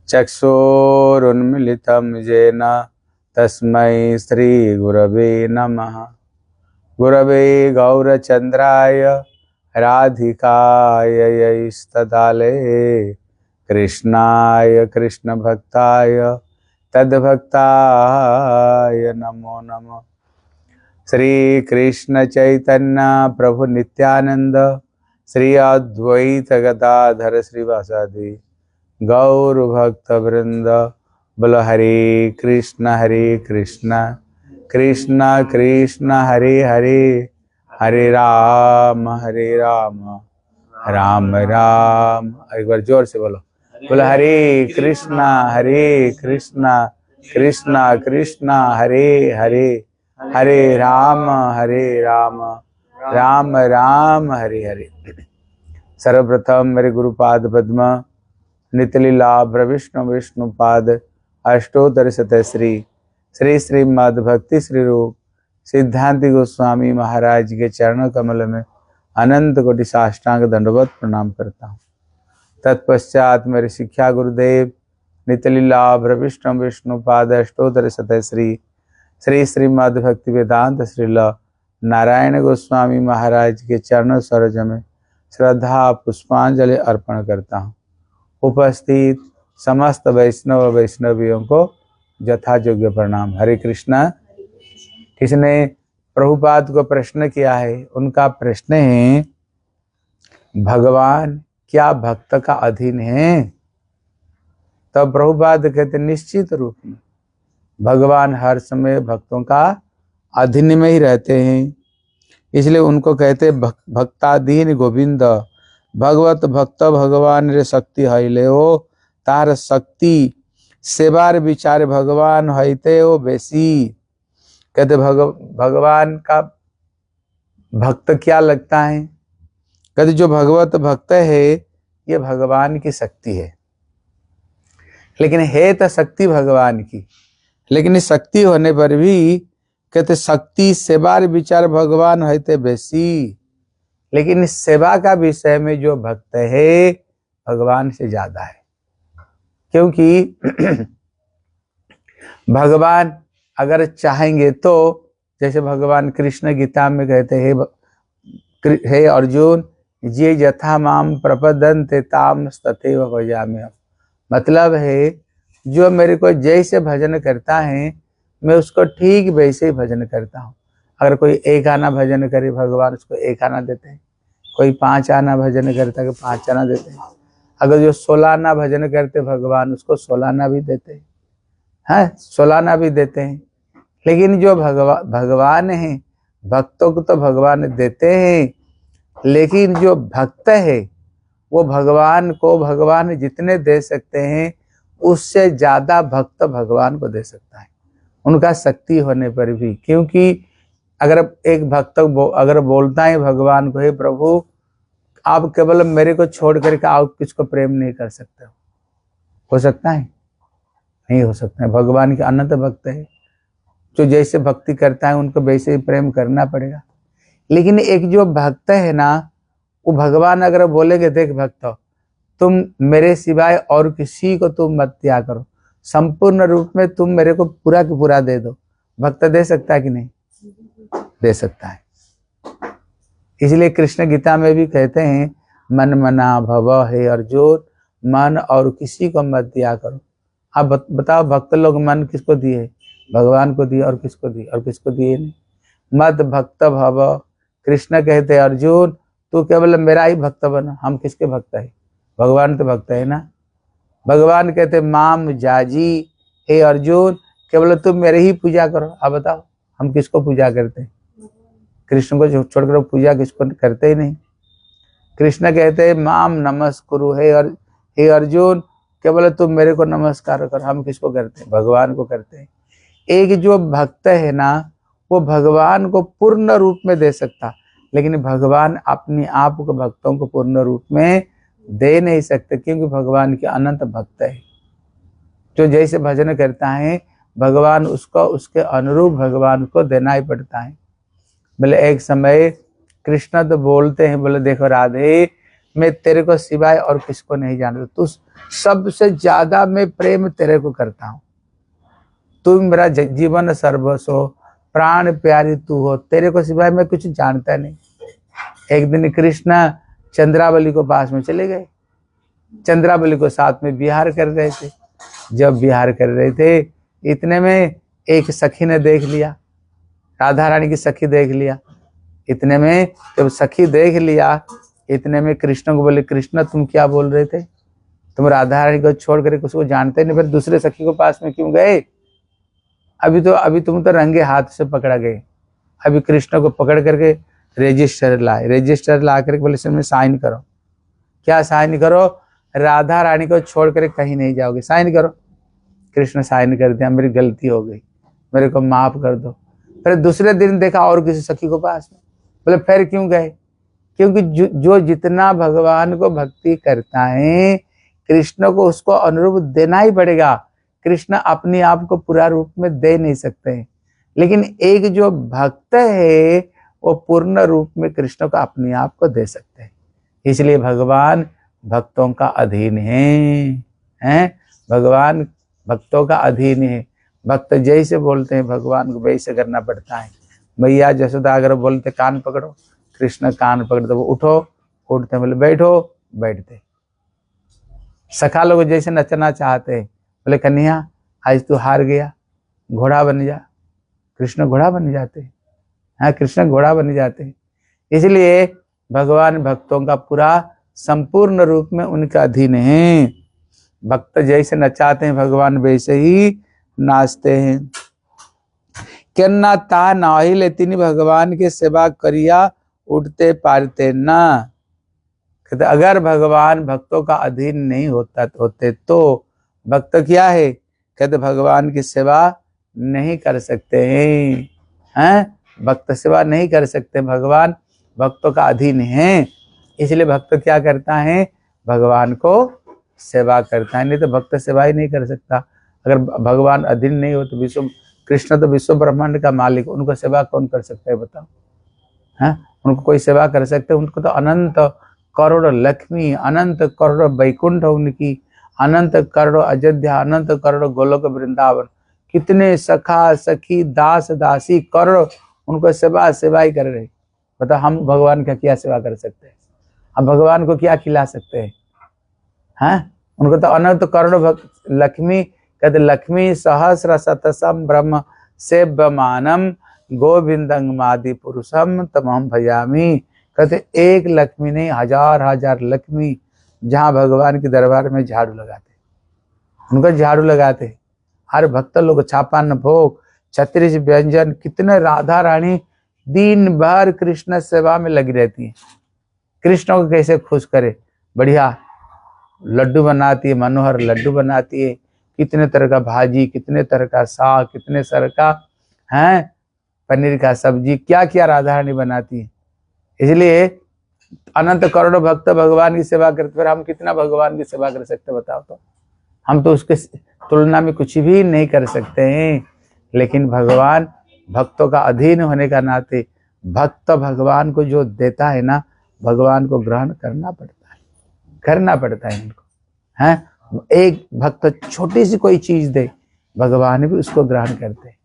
चक्षुरुन्मिलितं येन तस्मै श्रीगुरवे नमः। गुरवे गौरचन्द्राय राधिकायै कृष्णाय कृष्णभक्ताय तद्भक्ताय नमो नमः। श्री कृष्ण चैतन्य प्रभु नित्यानंद श्री अद्वैत गदाधर श्रीवासादि गौर भक्त वृंद। बोलो हरे कृष्ण कृष्ण कृष्ण हरे हरे, हरे राम राम राम। एक बार जोर से बोलो, बोलो हरे कृष्ण कृष्ण कृष्ण हरे हरे, हरे राम राम राम हरे हरे। सर्वप्रथम मेरे गुरुपाद पद्म नितलीला विष्णु विष्णुपाद अष्टोत्तर शतश्री श्री श्रीमद् भक्ति श्री रूप सिद्धांति गोस्वामी महाराज के चरण कमल में अनंत कोटि साष्टांग दंडवत प्रणाम करता हूँ। तत्पश्चात मेरे शिक्षा गुरुदेव नितलीला विष्णु विष्णुपाद अष्टोत्तर शतश्री श्री श्रीमद् भक्ति वेदांत श्रील नारायण गोस्वामी महाराज के चरण सरोज में श्रद्धा पुष्पांजलि अर्पण करता हूँ। उपस्थित समस्त वैष्णव वैष्णवियों को यथा योग्य प्रणाम। हरे कृष्णा। किसने प्रभुपाद को प्रश्न किया है, उनका प्रश्न है भगवान क्या भक्त का अधीन है? तब प्रभुपाद कहते निश्चित रूप में भगवान हर समय भक्तों का अधीन में ही रहते हैं। इसलिए उनको कहते भक्ताधीन गोविंद। भगवत भक्त भगवान रे शक्ति हईले हो, तार शक्ति सेवार विचार भगवान हईते हो बेसी। कहते भगवान का भक्त क्या लगता है? कहते जो भगवत भक्त है ये भगवान की शक्ति है, लेकिन है तो शक्ति भगवान की, लेकिन इस शक्ति होने पर भी कहते शक्ति सेवार विचार भगवान हईते बेसी। लेकिन इस सेवा का विषय में जो भक्त है भगवान से ज्यादा है, क्योंकि भगवान अगर चाहेंगे तो जैसे भगवान कृष्ण गीता में कहते हैं हे अर्जुन ये यथा माम प्रपदन्ते ताम तथैव भजामि। मतलब है जो मेरे को जैसे भजन करता है मैं उसको ठीक वैसे ही भजन करता हूँ। अगर कोई एक आना भजन करे भगवान उसको एक आना देते हैं, कोई 5 आना भजन करता है 5 आना देते हैं, अगर जो 16 आना भजन करते भगवान उसको 16 आना भी देते हैं, हाँ 16 आना भी देते हैं। लेकिन जो भगवान है भक्तों को तो भगवान देते हैं, लेकिन जो भक्त है वो भगवान को भगवान जितने दे सकते हैं उससे ज्यादा भक्त भगवान को दे सकता है उनका शक्ति होने पर भी। क्योंकि अगर एक भक्त अगर बोलता है भगवान को हे प्रभु आप केवल मेरे को छोड़ करके आप किसको प्रेम नहीं कर सकते हो सकता है? नहीं हो सकता है। भगवान के अनंत भक्त है, जो जैसे भक्ति करता है उनको वैसे ही प्रेम करना पड़ेगा। लेकिन एक जो भक्त है ना वो भगवान अगर बोलेंगे देख भक्त तुम मेरे सिवाय और किसी को तुम मत त्याग करो, संपूर्ण रूप में तुम मेरे को पूरा की पूरा दे दो, भक्त दे सकता है कि नहीं? दे सकता है। इसलिए कृष्ण गीता में भी कहते हैं मन मना भव हे अर्जुन, मन और किसी को मत दिया करो। आप बताओ भक्त लोग मन किसको दिए? भगवान को दिए। और किसको दिए? और किसको दिए नहीं। मत भक्त भव। कृष्ण कहते अर्जुन तू केवल मेरा ही भक्त बना। हम किसके भक्त है? भगवान के भक्त है ना। भगवान कहते माम जाजी, हे अर्जुन केवल तुम मेरे ही पूजा करो। आप बताओ हम किसको पूजा करते हैं? कृष्ण को छोड़कर पूजा किसको करते ही नहीं। कृष्ण कहते हैं माम नमस्कुरु, हे अर्जुन केवल तुम मेरे को नमस्कार करो। हम किसको करते हैं? भगवान को करते हैं। एक जो भक्त है ना वो भगवान को पूर्ण रूप में दे सकता, लेकिन भगवान अपने आप को भक्तों को पूर्ण रूप में दे नहीं सकते, क्योंकि भगवान के अनंत भक्त है। जो जैसे भजन करता है भगवान उसको उसके अनुरूप भगवान को देना ही पड़ता है। बोले एक समय कृष्ण तो बोलते हैं, बोले देखो राधे मैं तेरे को सिवाय और किसको नहीं जानता, तू सबसे ज्यादा मैं प्रेम तेरे को करता हूँ, तू मेरा जीवन सर्वस्व, प्राण प्यारी तू हो, तेरे को सिवाय मैं कुछ जानता नहीं। एक दिन कृष्ण चंद्रावली को पास में चले गए, चंद्रावली को साथ में विहार कर रहे थे। जब विहार कर रहे थे इतने में एक सखी ने देख लिया, राधा रानी की सखी देख लिया। इतने में जब सखी देख लिया, इतने में कृष्ण को बोले, कृष्ण तुम क्या बोल रहे थे, तुम राधा रानी को छोड़ कर उसको जानते नहीं, फिर दूसरे सखी को पास में क्यों गए? अभी तुम तो रंगे हाथ से पकड़ा गए। अभी कृष्ण को पकड़ करके रजिस्टर लाए, रजिस्टर ला करके बोले इसमें साइन करो। क्या साइन करो? राधा रानी को छोड़ कर कहीं नहीं जाओगे, साइन करो। कृष्ण साइन कर दिया, मेरी गलती हो गई, मेरे को माफ कर दो। फिर दूसरे दिन देखा और किसी सखी को पास में, बोले फिर क्यों गए? क्योंकि जो जितना भगवान को भक्ति करता है कृष्ण को उसको अनुरूप देना ही पड़ेगा। कृष्ण अपने आप को पूरा रूप में दे नहीं सकते हैं, लेकिन एक जो भक्त है वो पूर्ण रूप में कृष्ण को अपने आप को दे सकते हैं। इसलिए भगवान भक्तों का अधीन है, भगवान भक्तों का अधीन है। भक्त जैसे बोलते हैं भगवान को वैसे करना पड़ता है। मैया जसोदा अगर बोलते कान पकड़ो, कृष्ण कान पकड़ते, वो उठो, उठते, बोले बैठो, बैठते। सखा लोग जैसे नचना चाहते हैं, बोले कन्हैया आज तू हार गया, घोड़ा बन जा, कृष्ण घोड़ा बन जाते हैं। हाँ, कृष्ण घोड़ा बन जाते हैं। इसलिए भगवान भक्तों का पूरा संपूर्ण रूप में उनके अधीन है। भक्त जैसे नचाते हैं भगवान वैसे ही नाचते हैं। क्या ता नाही लेतिनी भगवान के सेवा करिया उठते पारते ना। कहते अगर भगवान भक्तों का अधीन नहीं होते तो भक्त क्या है? कहते भगवान की सेवा नहीं कर सकते हैं, भक्त सेवा नहीं कर सकते। भगवान भक्तों का अधीन है, इसलिए भक्त क्या करता है? भगवान को सेवा करता है, नहीं तो भक्त सेवा ही नहीं कर सकता। अगर भगवान अधीन नहीं हो तो विश्व कृष्ण तो विश्व ब्रह्मांड का मालिक, उनको सेवा कौन कर सकता है बताओ? हैं, उनको कोई सेवा कर सकते? उनको तो अनंत करोड़ लक्ष्मी, अनंत करोड़ वैकुंठ उनकी, अनंत करोड़ अयोध्या, अनंत करोड़ गोलोक वृंदावन, कितने सखा सखी दास दासी करोड़ उनको सेवा ही कर रहे। बताओ हम भगवान का क्या सेवा कर सकते हैं? हम भगवान को क्या खिला सकते हैं? हैं, उनको तो अनंत करोड़ लक्ष्मी, कहते लक्ष्मी सहस्र शतसम ब्रह्म सेव्यमानम गोविंदं मादि पुरुषम तमहम भजामी। कहते एक लक्ष्मी नहीं, हजार हजार लक्ष्मी जहाँ भगवान के दरबार में झाड़ू लगाते, उनको झाड़ू लगाते। हर भक्त लोग छापान भोग 36 व्यंजन, कितने राधा रानी दिन भर कृष्ण सेवा में लगी रहती है। कृष्ण को कैसे खुश करे, बढ़िया लड्डू बनाती है, मनोहर लड्डू बनाती है, कितने तरह का भाजी, कितने तरह का साग, कितने तरह का है पनीर का सब्जी, क्या क्या राधा रानी बनाती है। इसलिए अनंत करोड़ों भक्त भगवान की सेवा करते, फिर हम कितना भगवान की सेवा कर सकते बताओ तो? हम तो उसके तुलना में कुछ भी नहीं कर सकते हैं। लेकिन भगवान भक्तों का अधीन होने का नाते भक्त भगवान को जो देता है ना, भगवान को ग्रहण करना पड़ता है उनको। हैं, एक भक्त छोटी सी कोई चीज दे, भगवान भी उसको ग्रहण करते हैं।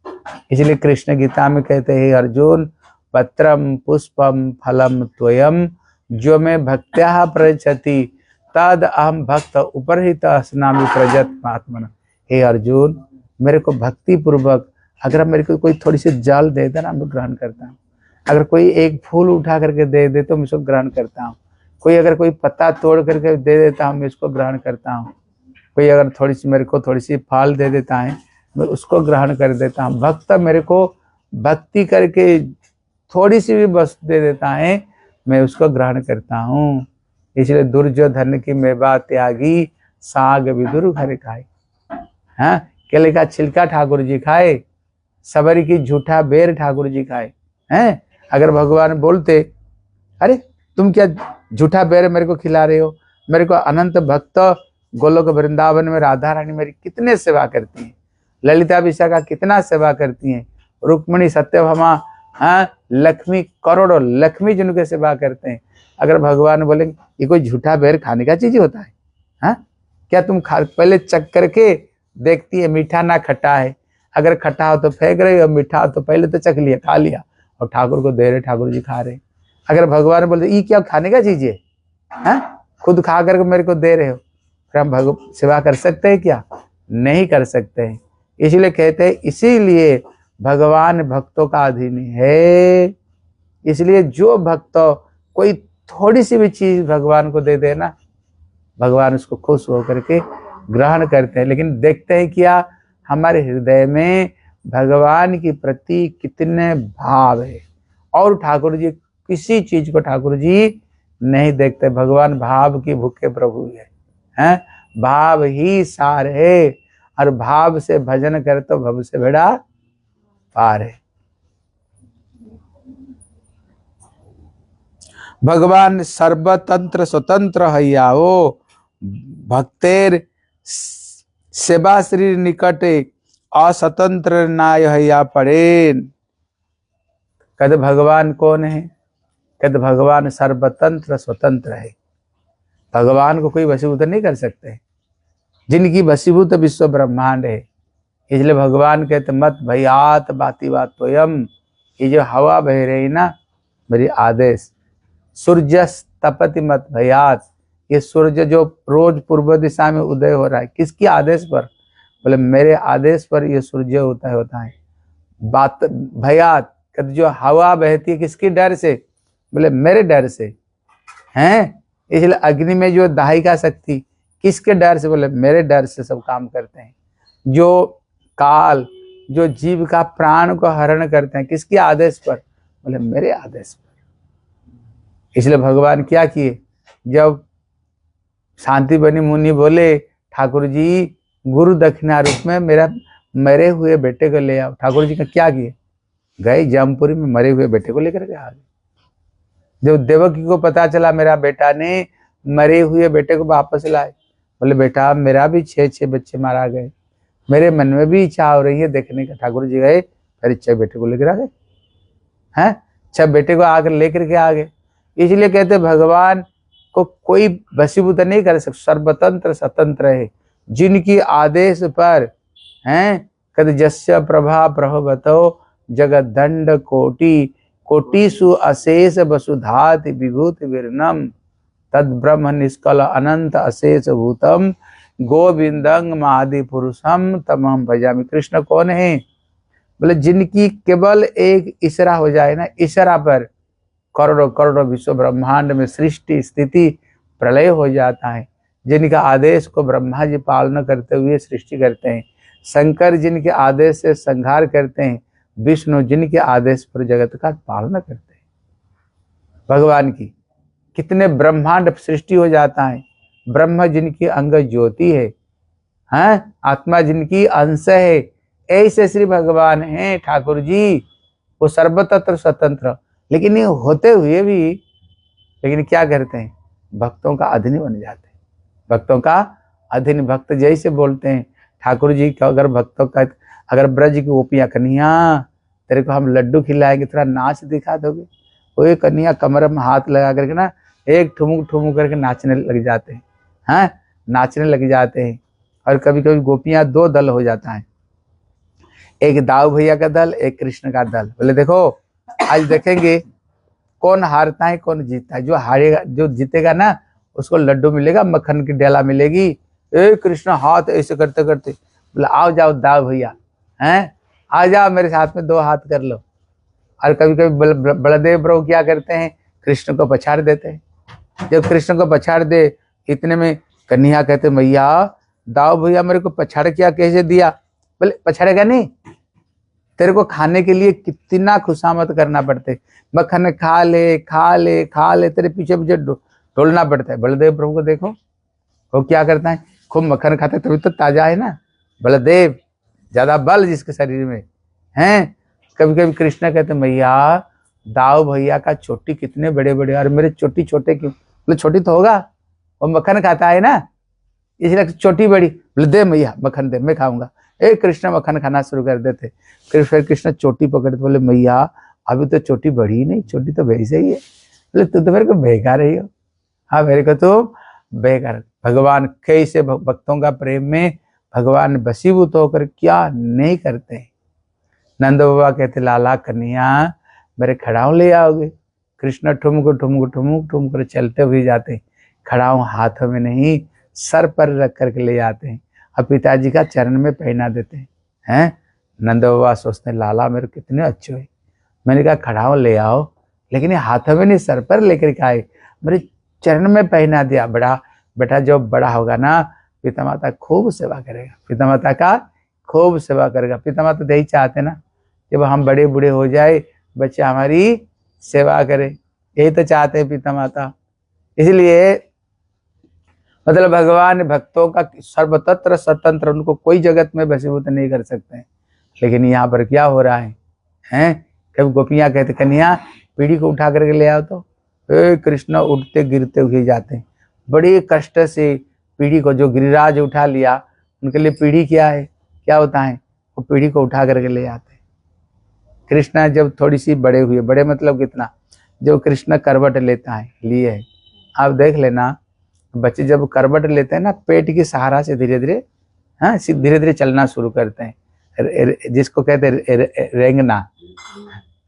इसलिए कृष्ण गीता में कहते हैं, अर्जुन पत्रम पुष्पम फलम त्वयम जो में भक्त्या प्रयच्छति तद अहम भक्त उपरहित स्नामि प्रजत महात्मन। हे अर्जुन, मेरे को भक्ति पूर्वक अगर मेरे को कोई थोड़ी सी जल दे दे ना, मैं ग्रहण करता हूँ। अगर कोई एक फूल उठा करके दे दे तो मैं इसको ग्रहण करता हूँ। कोई अगर कोई पत्ता तोड़ करके दे देता हूँ, मैं इसको ग्रहण करता हूँ। कोई अगर थोड़ी सी मेरे को थोड़ी सी फल दे देता है, मैं उसको ग्रहण कर देता हूँ। भक्त मेरे को भक्ति करके थोड़ी सी भी वस्तु दे देता है, मैं उसको ग्रहण करता हूँ। इसलिए दुर्योधन की मेवा त्यागी साग विदुर घर खाए। हाँ, केले का छिलका ठाकुर जी खाए, सबरी की झूठा बेर ठाकुर जी खाए हैं। अगर भगवान बोलते, अरे तुम क्या झूठा बेर मेरे को खिला रहे हो? मेरे को अनंत भक्त गोलोक वृंदावन में राधा रानी मेरी कितने सेवा करती हैं, ललिता विशाखा कितना सेवा करती हैं, रुक्मिणी सत्यभामा, हाँ लक्ष्मी, करोड़ों लक्ष्मी जिनके सेवा करते हैं। अगर भगवान बोलेंगे ये कोई झूठा बेर खाने का चीज होता है, हाँ? क्या तुम खा पहले चख करके देखती है मीठा ना खट्टा है, अगर खट्टा हो तो फेंक रहे हो, मीठा हो तो पहले तो चख लिया, खा लिया और ठाकुर को दे रहे, ठाकुर जी खा रहे। अगर भगवान बोलते ये क्या खाने का चीज है, हाँ? खुद खा करके मेरे को दे रहे हो, फिर हम सेवा कर सकते हैं क्या? नहीं कर सकते हैं। इसलिए कहते हैं, इसीलिए भगवान भक्तों का अधीन है। इसलिए जो भक्त कोई थोड़ी सी भी चीज भगवान को दे देना, भगवान उसको खुश होकर के ग्रहण करते हैं। लेकिन देखते हैं क्या हमारे हृदय में भगवान के प्रति कितने भाव है। और ठाकुर जी किसी चीज को ठाकुर जी नहीं देखते, भगवान भाव की भूखे प्रभु है, भाव ही सार है, और भाव से भजन करे तो भव से बेड़ा पार है। भगवान सर्वतंत्र स्वतंत्र हयाओ, भक्तेर सेवा श्री निकटे अस्वतंत्र नाय हया पड़ेन। कहते भगवान कौन है? कहते भगवान सर्वतंत्र स्वतंत्र है। भगवान को कोई वशीभूत नहीं कर सकते, जिनकी वशीभूत विश्व ब्रह्मांड है। इसलिए भगवान कहते मत भयात बाती बात तोयम, ये जो हवा बह रही ना मेरी आदेश, सूर्य तपति मत भयात, ये सूर्य जो रोज पूर्व दिशा में उदय हो रहा है किसकी आदेश पर? बोले मेरे आदेश पर ये सूर्य होता है। बात भयात कहते जो हवा बहती है किसकी डर से? बोले मेरे डर से हैं। इसलिए अग्नि में जो दाहिका शक्ति किसके डर से? बोले मेरे डर से सब काम करते हैं। जो काल जो जीव का प्राण को हरण करते हैं किसके आदेश पर? बोले मेरे आदेश पर। इसलिए भगवान क्या किए, जब शांति बनी मुनि बोले ठाकुर जी गुरु दक्षिणा रूप में मेरा मरे हुए बेटे को ले आओ, ठाकुर जी का क्या किए, गए जमपुरी में मरे हुए बेटे को लेकर के आ गए। जब देवकी को पता चला मेरा बेटा ने मरे हुए बेटे को वापस लाए, बोले बेटा मेरा भी 6 बच्चे मारा गए, मेरे मन में भी इच्छा हो रही है देखने का। ठाकुर जी गए फिर 6 बेटे को लेकर आ गए, हैं 6 बेटे को आकर लेकर के आ गए। इसलिए कहते भगवान को कोई वशीभूत नहीं कर सकता, सर्वतंत्र स्वतंत्र है। जिनकी आदेश पर हैं कहते जस्य प्रभा प्रभवतो जगत दंड कोटि कोटिषु अशेष वसुधाति विभूति विरनम तद ब्रह्म निष्कल अनंत अशेष भूतम गोविंदं मादि पुरुषम तमहम भजामि। कृष्ण कौन है? बोले जिनकी केवल एक इशारा हो जाए ना, इशारा पर करोड़ों करोड़ों विश्व ब्रह्मांड में सृष्टि स्थिति प्रलय हो जाता है। जिनका आदेश को ब्रह्मा जी पालना करते हुए सृष्टि करते हैं, शंकर जिनके आदेश से संहार करते हैं, विष्णु जिनके आदेश पर जगत का पालना करते हैं। भगवान की कितने ब्रह्मांड सृष्टि हो जाता है। ब्रह्म जिनकी अंग ज्योति है, हैं आत्मा जिनकी अंश है, ऐसे श्री भगवान हैं ठाकुर जी। वो सर्वतंत्र स्वतंत्र, लेकिन ये होते हुए भी लेकिन क्या करते हैं, भक्तों का अधीन बन जाते हैं। भक्तों का अधीन, भक्त जैसे बोलते हैं ठाकुर जी का, अगर भक्तों का अगर ब्रज की गोपियां कन्हैया तेरे को हम लड्डू खिलाएंगे, थोड़ा नाच दिखा दोगे? वो कन्हैया कमर में हाथ लगा करके ना एक ठुमुक ठुमुक करके नाचने लग जाते हैं, हाँ नाचने लग जाते हैं। और कभी कभी गोपियां 2 दल हो जाता है, एक दाऊ भैया का दल, एक कृष्ण का दल। बोले देखो आज देखेंगे कौन हारता है कौन जीतता है। जो हारेगा जो जीतेगा ना उसको लड्डू मिलेगा, मक्खन की डेला मिलेगी। ए कृष्ण हाथ ऐसे करते करते बोले आओ जाओ दाऊ भैया, हैं आ जाओ मेरे साथ में 2 हाथ कर लो। और कभी कभी बलदेव प्रभु क्या करते हैं, कृष्ण को पछाड़ देते हैं। जब कृष्ण को पछाड़ दे इतने में कन्हैया कहते भैया दाऊ भैया मेरे को पछाड़ क्या कैसे दिया? बोले पछाड़ेगा नहीं, तेरे को खाने के लिए कितना खुशामद करना पड़ता है, मक्खन खा ले खा ले खा ले, तेरे पीछे पीछे डोलना पड़ता है। बलदेव प्रभु को देखो वो क्या करता है, खूब मक्खन खाता है तभी तो ताजा है ना। बलदेव ज्यादा बल जिसके शरीर में हैं। कभी कभी कृष्ण कहते मैया दाऊ भैया का चोटी कितने बड़े बड़े और मेरे चोटी छोटे क्यों? बोले छोटी तो होगा, वो मक्खन खाता है ना इसलिए चोटी बड़ी। बोले दे मैया मक्खन दे मैं खाऊंगा। एक कृष्ण मक्खन खाना शुरू कर देते, फिर कृष्ण चोटी पकड़ते, बोले मैया अभी तो चोटी बढ़ी नहीं, चोटी तो वैसे ही है, बोले तू तो मेरे को बेकार ही हो, हाँ मेरे को तो बेकार। भगवान कैसे भक्तों का प्रेम में भगवान वशीभूत होकर क्या नहीं करते हैं। नंद बाबा कहते लाला कन्हैया मेरे खड़ाऊ ले आओगे। कृष्ण ठुमक ठुमक ठुमक ठुमक कर चलते हुए जाते हैं, खड़ाऊ हाथों में नहीं सर पर रख करके ले जाते हैं और पिताजी का चरण में पहना देते हैं। नंद बाबा सोचते हैं लाला मेरे कितने अच्छे हुए। मैंने कहा खड़ाऊ ले आओ, लेकिन ये हाथों में नहीं सर पर लेकर के आए, मेरे चरण में पहना दिया। बड़ा बेटा जब बड़ा होगा ना पिता माता खूब सेवा करेगा, पिता माता का खूब सेवा करेगा। पिता माता तो यही चाहते ना, जब हम बड़े बूढ़े हो जाए बच्चे हमारी सेवा करे, यही तो चाहते हैं पिता माता। इसलिए मतलब भगवान भक्तों का सर्वतंत्र स्वतंत्र, उनको कोई जगत में वशीभूत नहीं कर सकते हैं। लेकिन यहाँ पर क्या हो रहा है? कभी गोपियाँ कहते कन्हैया पीढ़ी को उठा करके ले आओ, तो कृष्ण उठते गिरते हुए जाते हैं। बड़े कष्ट से पीढ़ी को, जो गिरिराज उठा लिया उनके लिए पीढ़ी क्या है, क्या होता है, वो पीढ़ी को उठा करके ले आते हैं। कृष्ण जब थोड़ी सी बड़े हुए, बड़े मतलब कितना, जब कृष्ण करवट लेता है, लिए है, आप देख लेना बच्चे जब करवट लेते हैं ना पेट की सहारा से धीरे धीरे धीरे धीरे चलना शुरू करते हैं, जिसको कहते हैं रेंगना।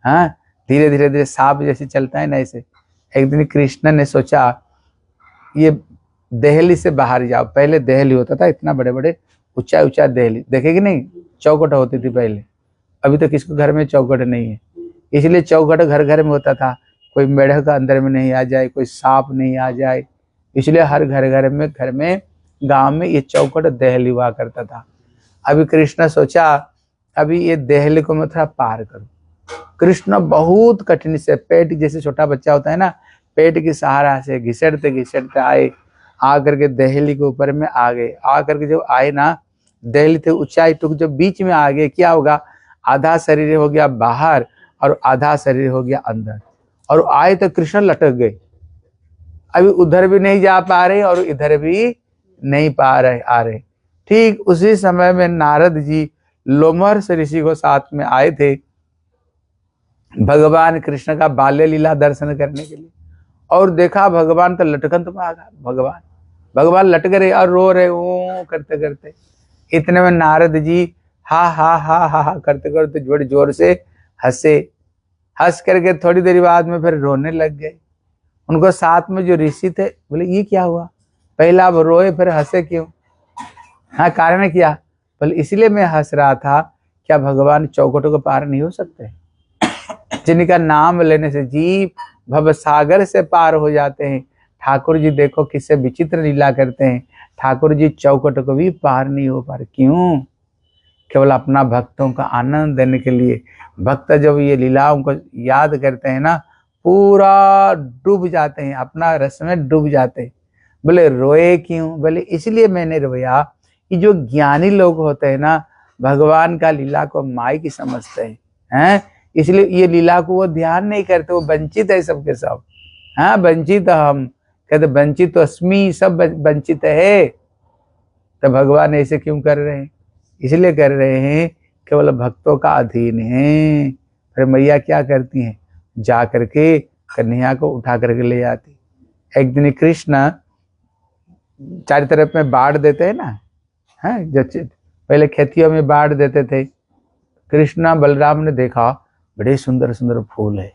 धीरे धीरे धीरे सांप जैसे चलता है ना, ऐसे एक दिन कृष्ण ने सोचा ये देहली से बाहर जाओ। पहले देहली होता था, इतना बड़े बड़े ऊंचा ऊंचा देहली, देखेगी नहीं, चौखट होती थी पहले। अभी तो किसको घर में चौखट नहीं है, इसलिए चौखट घर घर में होता था, कोई मेढक का अंदर में नहीं आ जाए, कोई सांप नहीं आ जाए, इसलिए हर घर में गांव में ये चौखट देहली हुआ करता था। अभी कृष्ण सोचा अभी ये देहली को मैं थोड़ा पार करूं। कृष्ण बहुत कठिन से, पेट जैसे छोटा बच्चा होता है ना, पेट की सहारा से घिसटते घिसटते आए, आकर के देहली के ऊपर में आ गए। आकर के जब आए ना, देहली थे ऊंचाई टुक जब बीच में आ गए, क्या होगा, आधा शरीर हो गया बाहर और आधा शरीर हो गया अंदर। और आए तो कृष्ण लटक गए, अभी उधर भी नहीं जा पा रहे और इधर भी नहीं आ रहे। ठीक उसी समय में नारद जी लोमहर्ष ऋषि को साथ में आए थे भगवान कृष्ण का बाल्य लीला दर्शन करने के लिए, और देखा भगवान तो लटकन तो भागा, भगवान लटक रहे और रो रहे ओ करते करते। इतने में नारद जी हा हा हा हा हा करते करते बड़े जोर से हंसे, हंस करके थोड़ी देर बाद में फिर रोने लग गए। उनको साथ में जो ऋषि थे बोले ये क्या हुआ, पहला अब रोए फिर हंसे क्यों? कारण क्या? बोले इसलिए मैं हंस रहा था, क्या भगवान चौखटों को पार नहीं हो सकते? जिनका नाम लेने से जीव भव सागर से पार हो जाते हैं। ठाकुर जी देखो किससे विचित्र लीला करते हैं, ठाकुर जी चौखट को भी पार नहीं हो पा रहे। क्यों? केवल अपना भक्तों का आनंद देने के लिए। भक्त जब ये लीलाओं को याद करते हैं ना, पूरा डूब जाते हैं, अपना रस में डूब जाते हैं। बोले रोए क्यों? बोले इसलिए मैंने रोया कि जो ज्ञानी लोग होते हैं ना, भगवान का लीला को माई की समझते हैं, इसलिए ये लीला को वो ध्यान नहीं करते, वो वंचित है सबके सब। वंचित हम कहते, वंचित तो अस्मि, सब वंचित है। तो भगवान ऐसे क्यों कर रहे हैं? इसलिए कर रहे हैं केवल भक्तों का अधीन है। फिर मैया क्या करती हैं, जा करके कन्हैया को उठा करके ले आती। एक दिन कृष्ण चारों तरफ में बाढ़ देते हैं ना, जो पहले खेतियों में बाढ़ देते थे। कृष्ण बलराम ने देखा बड़े सुंदर सुंदर फूल है,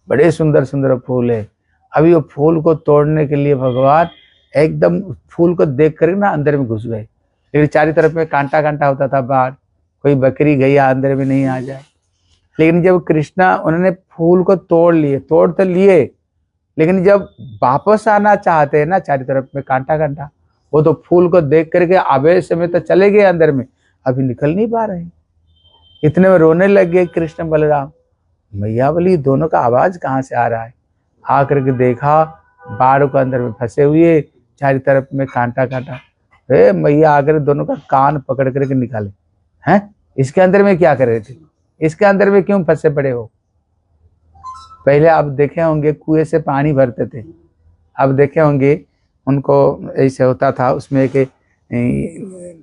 बड़े सुंदर सुंदर फूल है। अभी वो फूल को तोड़ने के लिए भगवान एकदम फूल को देख कर ना अंदर में घुस गए, लेकिन चारों तरफ में कांटा कांटा होता था बाढ़, कोई बकरी गैया अंदर में नहीं आ जाए। लेकिन जब कृष्णा उन्होंने फूल को तोड़ तो लिए, लेकिन जब वापस आना चाहते हैं ना, चारों तरफ में कांटा कांटा, वो तो फूल को देख करके आवेश में तो चले गए अंदर में, अभी निकल नहीं पा रहे। इतने में रोने लग गए कृष्ण बलराम। मैया बोली दोनों का आवाज कहाँ से आ रहा है? आकर के देखा बाढ़ को अंदर में फंसे हुए, चारों तरफ में कांटा कांटा। मैया आकर दोनों का कान पकड़ करके निकाले, इसके अंदर में क्या कर रहे थे, इसके अंदर में क्यों फंसे पड़े हो? पहले आप देखे होंगे कुएं से पानी भरते थे, अब देखे होंगे उनको ऐसे होता था, उसमें एक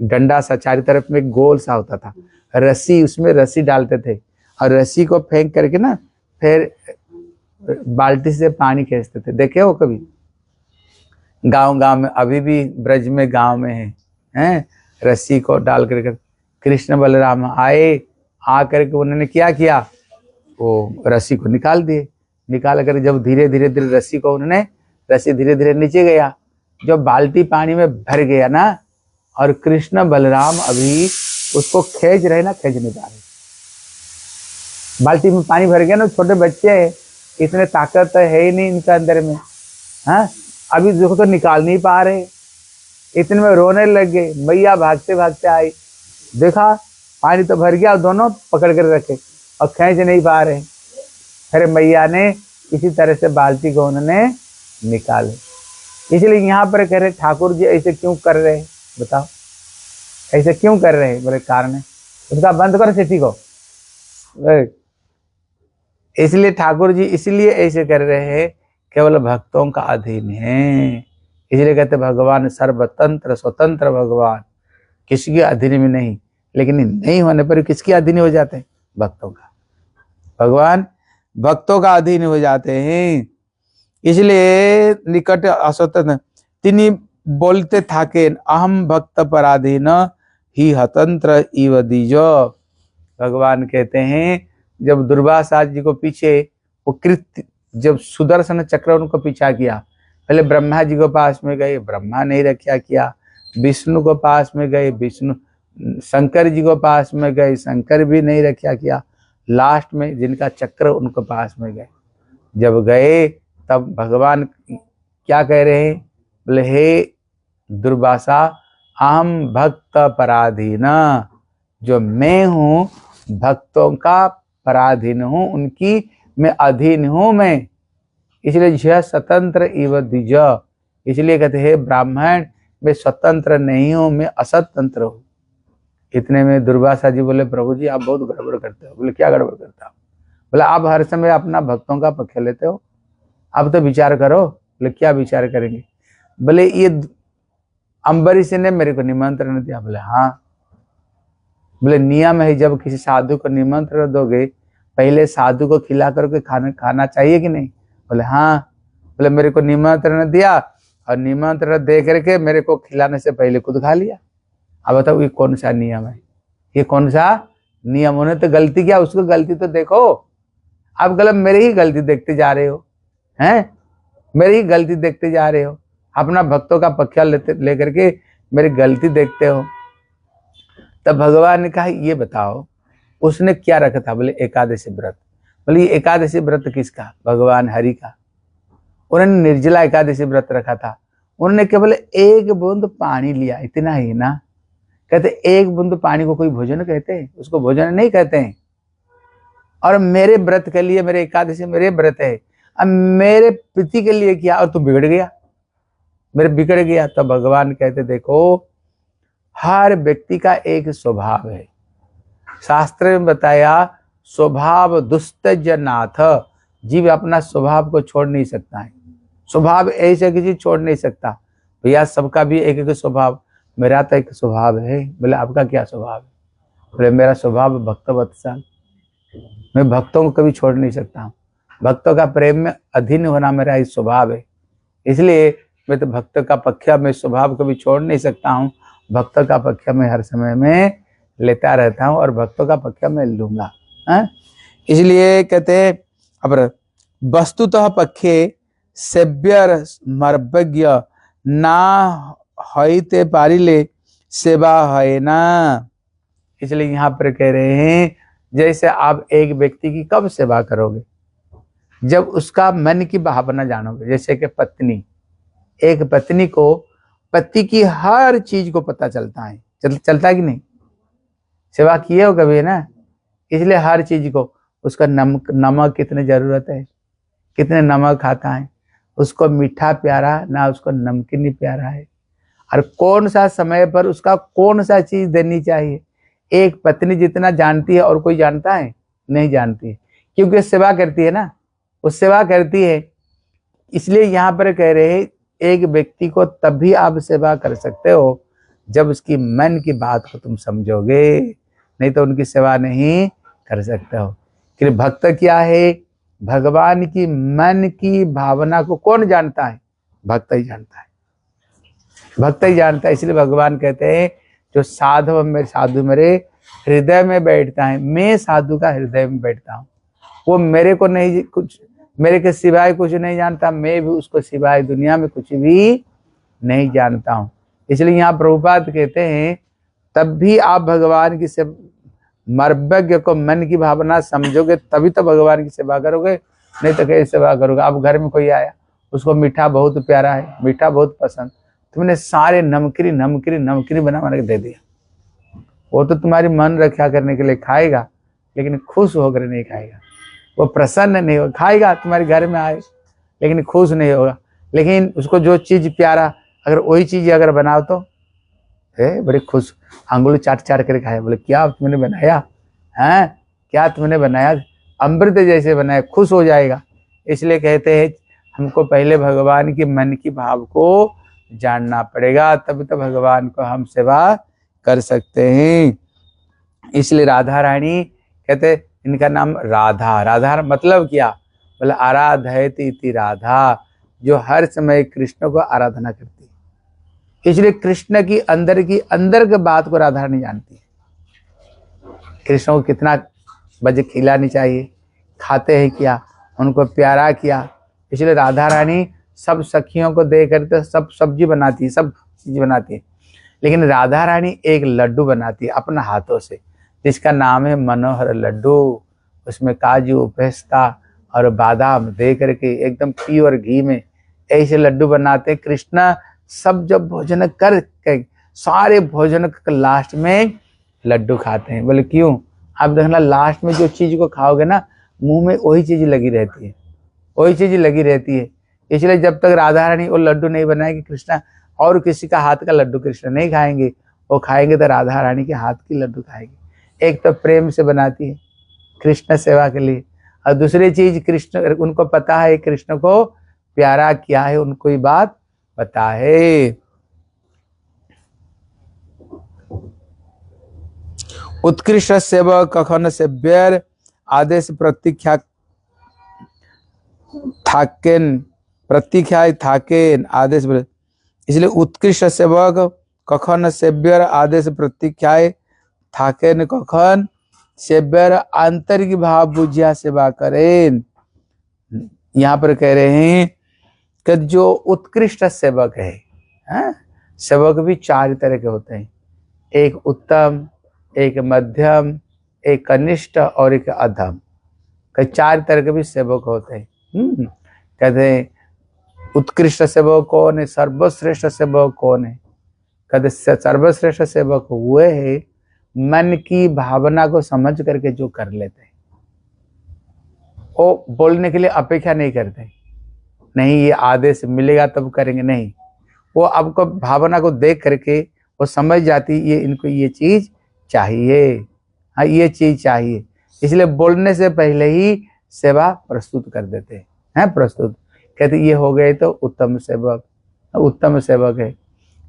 डंडा सा चारों तरफ में गोल सा होता था, रस्सी, उसमें रस्सी डालते थे और रस्सी को फेंक करके ना फिर बाल्टी से पानी खींचते थे, देखे हो कभी? गांव गांव में अभी भी ब्रज में गांव में हैं, रस्सी को डाल करके कृष्ण बलराम आए, आ करके उन्होंने क्या किया, वो रस्सी को निकाल दिए। निकाल कर जब धीरे धीरे धीरे रस्सी को उन्होंने, रस्सी धीरे धीरे नीचे गया, जब बाल्टी पानी में भर गया ना, और कृष्ण बलराम अभी उसको खींच रहे ना, खींच नहीं पा रहे। बाल्टी में पानी भर गया ना, छोटे बच्चे हैं, इतने ताकत है ही नहीं इनके अंदर में, हाँ, अभी देखो तो निकाल नहीं पा रहे। इतने में रोने लग गए। मैया भागते भागते आई, देखा पानी तो भर गया, दोनों पकड़ कर रखे और खींच नहीं पा रहे। फिर मैया ने इसी तरह से बाल्टी को उन्होंने निकाले। इसलिए यहाँ पर कह रहे ठाकुर जी ऐसे क्यों कर रहे हैं, बताओ ऐसे क्यों कर रहे हैं? बोले कारण है, उसका बंद करो सिटी को। इसलिए ठाकुर जी इसलिए ऐसे कर रहे हैं, केवल भक्तों का अधीन है। इसलिए कहते भगवान सर्वतंत्र स्वतंत्र भगवान, किसी के अधीन में नहीं, लेकिन नहीं होने पर किसके अधीन हो जाते हैं? भक्तों का। भगवान भक्तों का अधीन हो जाते हैं। इसलिए निकट अस्वतंत्र तिनी बोलते थाके अहम भक्त पराधीन ही हतंत्र इव दीजो। भगवान कहते हैं जब दुर्वासा जी को पीछे वो कृत्य, जब सुदर्शन चक्र उनको पीछा किया, पहले ब्रह्मा जी को पास में गए, ब्रह्मा नहीं रक्षा किया, विष्णु को पास में गए, विष्णु, शंकर जी को पास में गए, शंकर भी नहीं रक्षा किया, लास्ट में जिनका चक्र उनको पास में गए। जब गए तब भगवान क्या कह रहे हैं? बोले हे दुर्वासा अहम भक्त पराधीन, जो मैं हूँ भक्तों का पराधीन हूँ, उनकी मैं अधीन हूँ मैं। इसलिए यह स्वतंत्र इव द्विज, इसलिए कहते हैं ब्राह्मण मैं स्वतंत्र नहीं हूँ, मैं असतंत्र हूँ। इतने में दुर्वासा जी बोले प्रभु जी आप बहुत गड़बड़ करते हो। बोले क्या गड़बड़ करता हो? बोले आप हर समय अपना भक्तों का पक्ष लेते हो, आप तो विचार करो। बोले क्या विचार करेंगे? बोले ये अम्बरीश ने मेरे को निमंत्रण दिया। बोले हाँ। बोले नियम है जब किसी साधु को निमंत्रण दोगे पहले साधु को खिला करके खाना चाहिए कि नहीं? बोले हाँ। बोले मेरे को निमंत्रण दिया और निमंत्रण दे करके मेरे को खिलाने से पहले खुद खा लिया। अब बताओ ये कौन सा नियम है? ये कौन सा नियम? उन्हें तो गलती किया, उसको गलती तो देखो। आप गलत मेरी ही गलती देखते जा रहे हो, हैं? मेरी ही गलती देखते जा रहे हो, अपना भक्तों का पक्ष लेकर के मेरी गलती देखते हो। तब भगवान ने कहा ये बताओ उसने क्या रखा था? बोले एकादशी व्रत। बोले ये एकादशी व्रत किसका? भगवान हरि का। उन्होंने निर्जला एकादशी व्रत रखा था। उन्होंने केवल एक बूंद पानी लिया, इतना ही ना। कहते एक बूंद पानी को कोई भोजन कहते हैं? उसको भोजन नहीं कहते हैं। और मेरे व्रत के लिए, मेरे एकादशी मेरे व्रत है, अब मेरे प्रीति के लिए किया और तू बिगड़ गया, मेरे बिगड़ गया। तो भगवान कहते देखो हर व्यक्ति का एक स्वभाव है। शास्त्र में बताया स्वभाव दुस्तज नाथ, जीव अपना स्वभाव को छोड़ नहीं सकता है। स्वभाव ऐसे किसी छोड़ नहीं सकता। भैया सबका भी एक एक स्वभाव, मेरा तो एक स्वभाव है। बोले आपका क्या स्वभाव है? बोले मेरा स्वभाव भक्त वत्सल, मैं भक्तों को कभी छोड़ नहीं सकता हूँ। भक्तों का प्रेम में अधीन होना मेरा ही स्वभाव है। इसलिए मैं तो भक्त का पक्ष में स्वभाव कभी छोड़ नहीं सकता हूँ। भक्तों का पक्ष में हर समय में लेता रहता हूँ और भक्तों का पक्ष में लूंगा। इसलिए कहते अब वस्तुतः पक्षे सेव्यर मर्भज्ञ ना हईते पारिले सेवा है ना। इसलिए यहाँ पर कह रहे हैं जैसे आप एक व्यक्ति की कब सेवा करोगे? जब उसका मन की भावना जानोगे। जैसे कि पत्नी, एक पत्नी को पति की हर चीज को पता चलता है, चलता है कि नहीं? सेवा किए हो कभी ना? इसलिए हर चीज को, उसका नमक कितनी जरूरत है, कितने नमक खाता है, उसको मीठा प्यारा ना उसको नमकीन प्यारा है, और कौन सा समय पर उसका कौन सा चीज देनी चाहिए, एक पत्नी जितना जानती है और कोई जानता है? नहीं जानती है, क्योंकि सेवा करती है ना, वो सेवा करती है। इसलिए यहाँ पर कह रहे हैं एक व्यक्ति को तभी आप सेवा कर सकते हो जब उसकी मन की बात को तुम समझोगे, नहीं तो उनकी सेवा नहीं कर सकते हो। कि भक्त क्या है? भगवान की मन की भावना को कौन जानता है? भक्त ही जानता है, भक्त ही जानता है। इसलिए भगवान कहते हैं जो साधु मेरे हृदय में बैठता है, मैं साधु का हृदय में बैठता हूँ। वो मेरे को नहीं, कुछ मेरे के सिवाय कुछ नहीं जानता, मैं भी उसको सिवाय दुनिया में कुछ भी नहीं जानता हूँ। इसलिए यहाँ प्रभुपाद कहते हैं तब भी आप भगवान की मर्मज्ञ को मन की भावना समझोगे तभी तो भगवान की सेवा करोगे, नहीं तो कैसे सेवा करोगे? अब घर में कोई आया, उसको मीठा बहुत प्यारा है, मीठा बहुत पसंद, तुमने सारे नमकीन बना के दे दिया। वो तो तुम्हारी मन रक्षा करने के लिए खाएगा, लेकिन खुश होकर नहीं खाएगा, वो प्रसन्न नहीं होगा। खाएगा तुम्हारे घर में आए, लेकिन खुश नहीं होगा। लेकिन उसको जो चीज प्यारा, अगर वही चीज अगर बनाओ तो बड़े खुश, अंगुली चाट कर खाए। बोले क्या तुमने बनाया है, क्या तुमने बनाया, अमृत जैसे बनाया, खुश हो जाएगा। इसलिए कहते हैं हमको पहले भगवान की मन की भाव को जानना पड़ेगा, तभी तो भगवान को हम सेवा कर सकते हैं। इसलिए राधा रानी कहते इनका नाम राधा। राधा मतलब क्या? बोले आराधयति इति राधा, जो हर समय कृष्ण को आराधना करती है। इसलिए कृष्ण की अंदर के बात को राधा नहीं जानती है। कृष्ण को कितना बजे खिलानी चाहिए, खाते हैं क्या, उनको प्यारा किया। इसलिए राधा रानी सब सखियों को दे करके सब सब्जी बनाती है, सब चीज बनाती है। लेकिन राधा रानी एक लड्डू बनाती है अपने हाथों से, जिसका नाम है मनोहर लड्डू। उसमें काजू, पिस्ता और बादाम दे करके एकदम प्योर घी में ऐसे लड्डू बनाते। कृष्णा सब जब भोजन करके सारे भोजन के लास्ट में लड्डू खाते हैं। बोले क्यों? आप देखना लास्ट में जो चीज को खाओगे ना, मुंह में वही चीज लगी रहती है, वही चीज लगी रहती है। इसलिए जब तक राधा रानी वो लड्डू नहीं बनाएगी, कृष्णा और किसी का हाथ का लड्डू कृष्ण नहीं खाएंगे। वो खाएंगे तो राधा रानी के हाथ की लड्डू खाएंगे। एक तो प्रेम से बनाती है कृष्ण सेवा के लिए, और दूसरी चीज कृष्ण, उनको पता है कृष्ण को प्यारा क्या है, उनको ये बात पता है। उत्कृष्ट सेवक कखन सेव्यर आदेश प्रतीक्षा थाकेन, प्रतीक्षा थाकेन आदेश। इसलिए उत्कृष्ट सेवक कखन सेव्यर आदेश प्रतीक्षा थाकेन, कखन सेव्यर आंतरिक भाव बुझिया सेवा करें। यहाँ पर कह रहे हैं कि जो उत्कृष्ट सेवक है, सेवक भी चार तरह के होते हैं, एक उत्तम, एक मध्यम, एक कनिष्ठ और एक अधम। चार तरह के भी सेवक होते हैं। कहते हैं उत्कृष्ट सेवक कौन है, सर्वश्रेष्ठ सेवक कौन है? कहते सर्वश्रेष्ठ सेवक हुए है मन की भावना को समझ करके जो कर लेते हैं। वो बोलने के लिए अपेक्षा नहीं करते, नहीं ये आदेश मिलेगा तब करेंगे, नहीं, वो आपको भावना को देख करके वो समझ जाती ये इनको ये चीज चाहिए, हाँ ये चीज चाहिए। इसलिए बोलने से पहले ही सेवा प्रस्तुत कर देते हैं, प्रस्तुत कहते ये हो गए तो उत्तम सेवक, उत्तम सेवक है।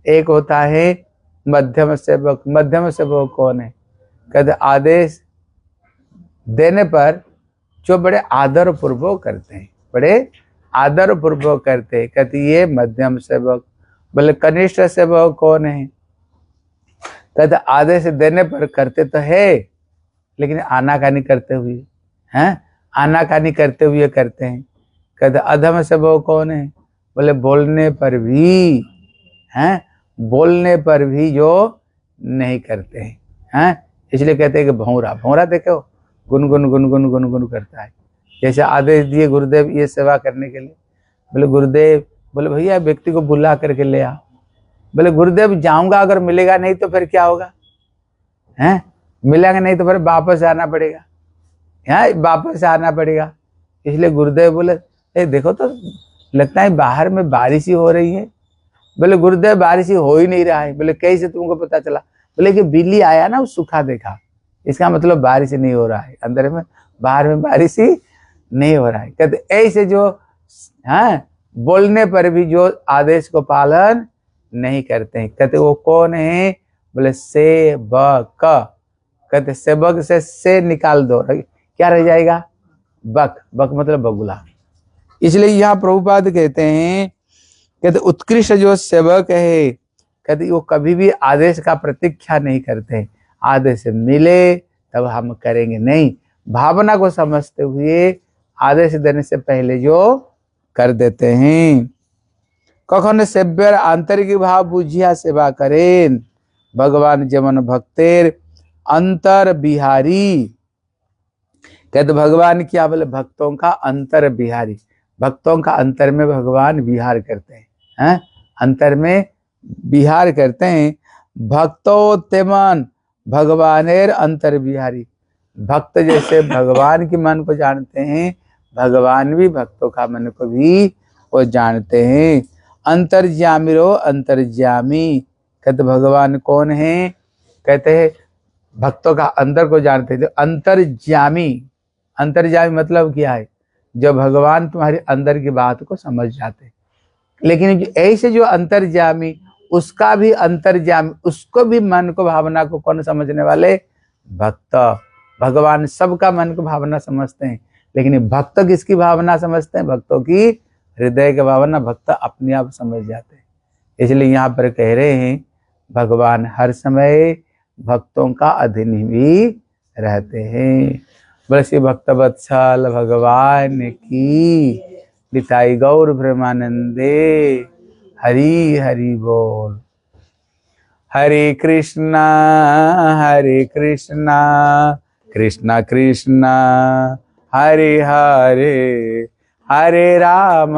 एक होता है मध्यम सेवक। मध्यम सेवक कौन है? कहते आदेश देने पर जो बड़े आदर पूर्वक करते हैं, बड़े आदर पूर्वक करते हैं, कहते ये मध्यम सेवक। बोले कनिष्ठ सेवक कौन है? कहते आदेश देने पर करते तो है, लेकिन आनाकानी करते हुए, हैं आनाकानी करते हुए करते हैं। कहते अधम सेवक कौन है? बोले बोलने पर भी, हैं बोलने पर भी जो नहीं करते हैं, इसलिए कहते हैं कि भौरा। भौरा देखो गुनगुन गुनगुन गुनगुन करता है। जैसे आदेश दिए गुरुदेव ये सेवा करने के लिए, बोले गुरुदेव, बोले भैया व्यक्ति को बुला करके ले आओ। बोले गुरुदेव जाऊंगा, अगर मिलेगा नहीं तो फिर क्या होगा, हैं मिलेगा नहीं तो फिर वापस आना पड़ेगा, वापस आना पड़ेगा। इसलिए गुरुदेव बोले देखो तो लगता है बाहर में बारिश ही हो रही है। बोले गुरुदेव बारिश ही हो ही नहीं रहा है। बोले कैसे तुमको पता चला? बोले कि बिल्ली आया ना, सूखा देखा, इसका मतलब बारिश नहीं हो रहा है, अंदर में बाहर में बारिश ही नहीं हो रहा है। कहते ऐसे जो बोलने पर भी जो आदेश को पालन नहीं करते हैं, कहते वो कौन है? बोले सेवक। कहते सेवक से निकाल दो, क्या रह जाएगा? बक, बक मतलब बगुला। इसलिए यहाँ प्रभुपाद कहते हैं, कहते उत्कृष्ट जो सेवक है, कहते वो कभी भी आदेश का प्रतीक्षा नहीं करते। आदेश मिले तब हम करेंगे नहीं, भावना को समझते हुए आदेश देने से पहले जो कर देते हैं। कखन सेव्यर आंतरिक भाव बुझिया सेवा करें, भगवान जमन भक्तेर अंतर बिहारी। कहते भगवान क्या बोले, भक्तों का अंतर बिहारी, भक्तों का अंतर में भगवान विहार करते हैं, अंतर में विहार करते हैं। भक्तो तेमन भगवानेर अंतर बिहारी, भक्त जैसे भगवान के मन को जानते हैं, भगवान भी भक्तों का मन को भी वो जानते हैं। अंतर्ज्यामी रो अंतर्ज्यामी, कहते भगवान कौन है, कहते हैं भक्तों का अंदर को जानते हैं। अंतर्ज्यामी, अंतर्ज्यामी मतलब क्या है, जो भगवान तुम्हारे अंदर की बात को समझ जाते। लेकिन ऐसे जो अंतर्ज्यामी, उसका भी अंतर्ज्यामी, उसको भी मन को भावना को कौन समझने वाले, भक्त। भगवान सबका मन को भावना समझते हैं, लेकिन भक्त किसकी भावना समझते हैं, भक्तों की हृदय की भावना भक्त अपने आप समझ जाते हैं। इसलिए यहाँ पर कह रहे हैं भगवान हर समय भक्तों का अधीन भी रहते हैं। बोले श्री भक्त वत्सल भगवान की, निताई गौर ब्रह्मानंदे, हरि हरि बोल। हरे कृष्णा कृष्णा कृष्णा हरे हरे, हरे राम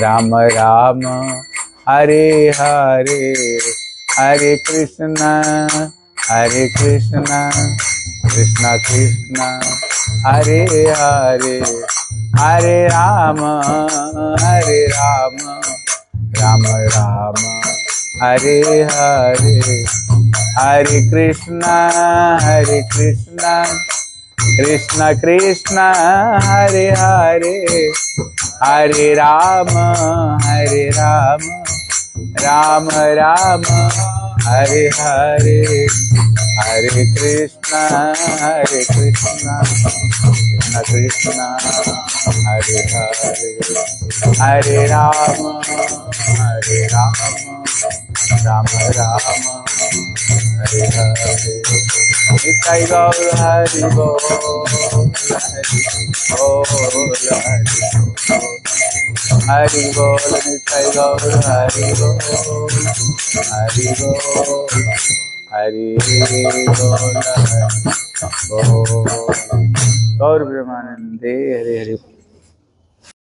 राम राम हरे हरे, हरे कृष्णा कृष्णा कृष्णा हरे हरे, हरे राम राम राम हरे हरे, हरे कृष्णा कृष्णा कृष्णा हरे हरे, हरे राम राम राम हरे हरे, हरे कृष्णा कृष्णा कृष्णा हरे हरे, हरे राम राम राम हरे हरे। निताई गौर हरि बोल, हरि बोल, निताई गौर हरि बोल, हरि बोल, हरि बोल, गौर ब्रह्मानंदे हरे हरे।